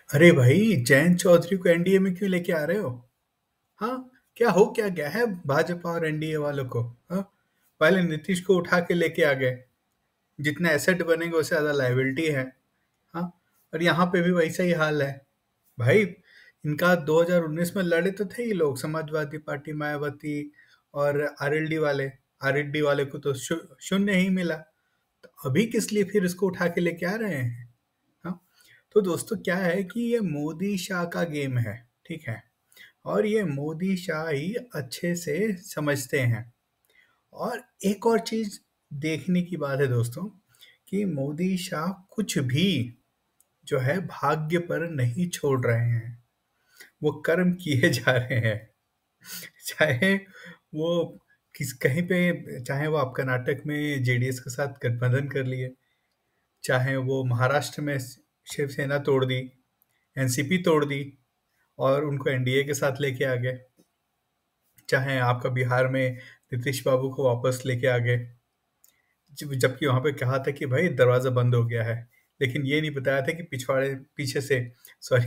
अरे भाई, जयंत चौधरी को एनडीए में क्यों लेके आ रहे हो? हाँ, क्या गया है भाजपा और एनडीए वालों को? हाँ, पहले नीतीश को उठा के लेके आ गए। जितना एसेट बनेंगे उससे ज्यादा लायबिलिटी है। हाँ, और यहाँ पे भी वैसा ही हाल है। भाई, इनका 2019 में लड़े तो थे ये लोग, समाजवादी पार्टी, मायावती और आरएलडी वाले। आरएलडी वाले को तो शून्य ही मिला। तो अभी किस लिए फिर इसको उठा के लेके आ रहे हैं? हाँ, तो दोस्तों क्या है कि ये मोदी शाह का गेम है। ठीक है, और ये मोदी शाह ही अच्छे से समझते हैं। और एक और चीज देखने की बात है दोस्तों, कि मोदी शाह कुछ भी जो है भाग्य पर नहीं छोड़ रहे हैं। वो कर्म किए जा रहे हैं। चाहे वो कहीं पे, चाहे वो आप कर्नाटक में जेडीएस के साथ गठबंधन कर लिए, चाहे वो महाराष्ट्र में शिवसेना तोड़ दी, एनसीपी तोड़ दी और उनको एनडीए के साथ लेके आ गए, चाहे आपका बिहार में नीतीश बाबू को वापस लेके आ गए, जबकि वहां पे कहा था कि भाई दरवाजा बंद हो गया है, लेकिन ये नहीं बताया था कि पिछवाड़े पीछे से, सॉरी,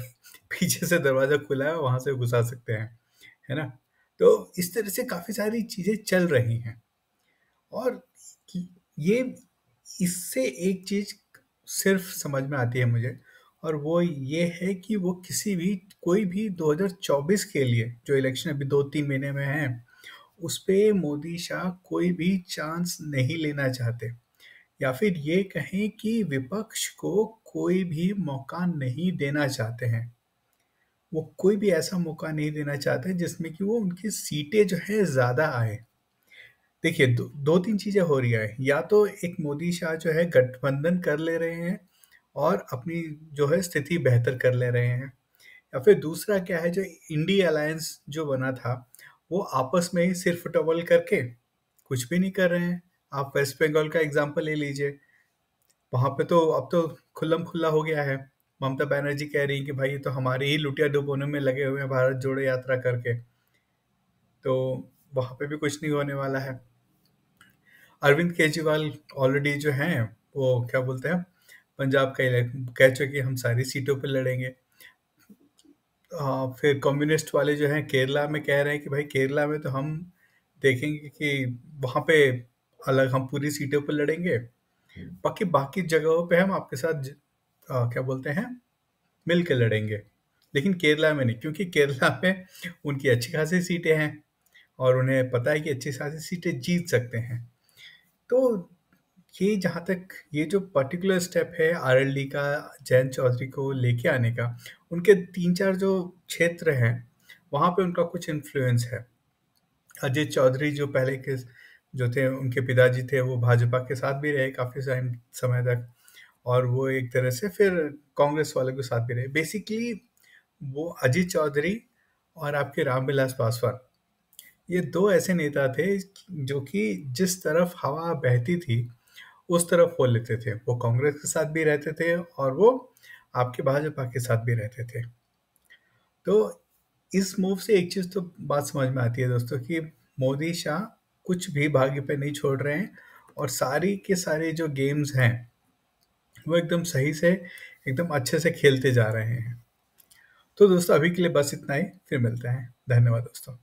पीछे से दरवाजा खुला है, वहां से घुसा सकते हैं, है ना? तो इस तरह से काफी सारी चीजें चल रही हैं। और ये, इससे एक चीज सिर्फ समझ में आती है मुझे, और वो ये है कि वो किसी भी, कोई भी 2024 के लिए जो इलेक्शन अभी 2-3 महीने में है, उस पे मोदी शाह कोई भी चांस नहीं लेना चाहते, या फिर ये कहें कि विपक्ष को कोई भी मौका नहीं देना चाहते हैं। वो कोई भी ऐसा मौका नहीं देना चाहते जिसमें कि वो उनकी सीटें जो है ज्यादा आए। देखिए, दो तीन चीजें हो रही है। या तो एक मोदी शाह जो है गठबंधन कर ले रहे हैं और अपनी जो है स्थिति बेहतर कर ले रहे हैं, या फिर दूसरा क्या है, जो इंडिया अलायंस जो बना था, वो आपस में ही सिर टवल करके कुछ भी नहीं कर रहे हैं। आप वेस्ट बंगाल का एग्जाम्पल ले लीजिए। वहां पे तो अब तो खुल्लम खुल्ला हो गया है। ममता बनर्जी कह रही है कि भाई ये तो हमारे ही लुटिया डुबोने में लगे हुए हैं, भारत जोड़ो यात्रा करके। तो वहां पे भी कुछ नहीं होने वाला है। अरविंद केजरीवाल ऑलरेडी जो हैं, वो क्या बोलते हैं, पंजाब का कह चुके हम सारी सीटों पर लड़ेंगे। फिर कम्युनिस्ट वाले जो हैं केरला में कह रहे हैं कि भाई केरला में तो हम देखेंगे कि वहां पे अलग हम पूरी सीटों पर लड़ेंगे, बाकी बाकी जगहों पे हम आपके साथ क्या बोलते हैं, मिल के लड़ेंगे। लेकिन केरला में नहीं, क्योंकि केरला में उनकी अच्छी खासी सीटें हैं और उन्हें पता है कि अच्छी खासी सीटें जीत सकते हैं। तो ये जहाँ तक ये जो पर्टिकुलर स्टेप है आरएलडी का, जयंत चौधरी को लेके आने का, उनके 3-4 जो क्षेत्र हैं, वहाँ पे उनका कुछ इन्फ्लुएंस है। अजय चौधरी जो पहले के जो थे, उनके पिताजी थे, वो भाजपा के साथ भी रहे काफ़ी समय तक, और वो एक तरह से फिर कांग्रेस वाले के साथ भी रहे। बेसिकली वो अजीत चौधरी और आपके रामविलास पासवान, ये दो ऐसे नेता थे जो कि जिस तरफ हवा बहती थी उस तरफ वो लेते थे। वो कांग्रेस के साथ भी रहते थे और वो आपके भाजपा के साथ भी रहते थे। तो इस मूव से एक चीज तो बात समझ में आती है दोस्तों, कि मोदी शाह कुछ भी भाग्य पे नहीं छोड़ रहे हैं, और सारी के सारे जो गेम्स हैं वो एकदम सही से, एकदम अच्छे से खेलते जा रहे हैं। तो दोस्तों अभी के लिए बस इतना ही, फिर मिलते हैं। धन्यवाद दोस्तों।